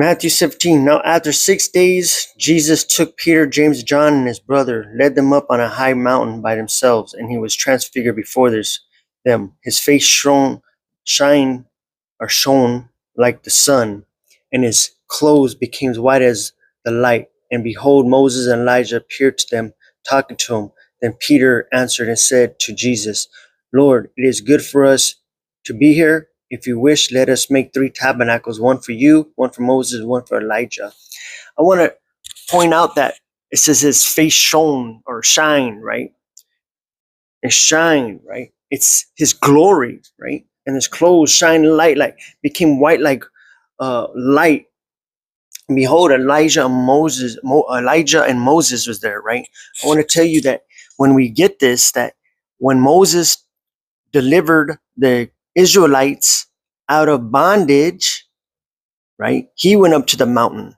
Matthew 17. Now after 6 days, Jesus took Peter, James, John, and his brother, led them up on a high mountain by themselves, and he was transfigured before them. His face shone like the sun, and his clothes became white as the light. And behold, Moses and Elijah appeared to them, talking to him. Then Peter answered and said to Jesus, Lord, it is good for us to be here. If you wish, let us make 3 tabernacles, one for you, one for Moses, one for Elijah. I want to point out that it says his face shone or shine, right? And shine, right? It's his glory, right? And his clothes shine light, like became white like light. And behold, Elijah and Moses was there, right? I want to tell you that when we get this, that when Moses delivered the Israelites out of bondage, right? He went up to the mountain,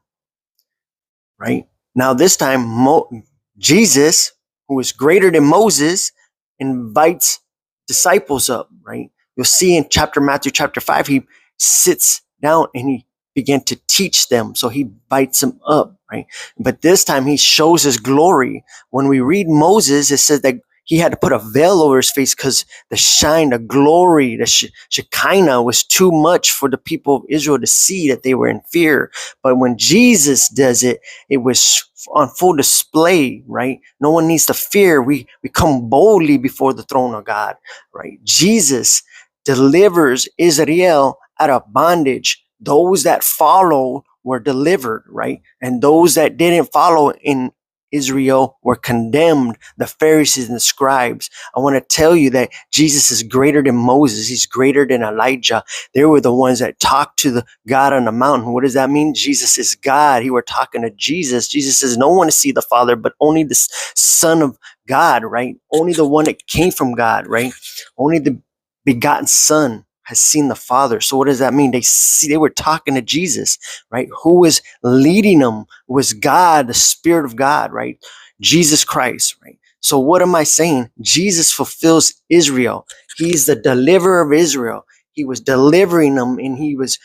right? Now this time, Jesus, who is greater than Moses, invites disciples up, right? You'll see in Matthew chapter 5, he sits down and he began to teach them. So he invites them up, right? But this time he shows his glory. When we read Moses, it says that he had to put a veil over his face because the shine, the glory, the Shekinah was too much for the people of Israel to see, that they were in fear. But when Jesus does it, it was on full display, right? No one needs to fear. We come boldly before the throne of God, right? Jesus delivers Israel out of bondage. Those that follow were delivered, right? And those that didn't follow in Israel were condemned, the Pharisees and the scribes. I want to tell you that Jesus is greater than Moses. He's greater than Elijah. They were the ones that talked to the God on the mountain. What does that mean? Jesus is God. He were talking to Jesus. Jesus says, no one to see the Father, but only the Son of God, right? Only the one that came from God, right? Only the begotten Son has seen the Father. So what does that mean? They were talking to Jesus, right? Who was leading them was God, the Spirit of God, right? Jesus Christ, right? So what am I saying? Jesus fulfills Israel. He's the deliverer of Israel. He was delivering them, and he was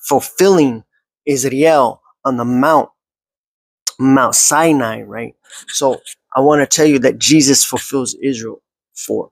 fulfilling Israel on the Mount Sinai, right? So I want to tell you that Jesus fulfills Israel for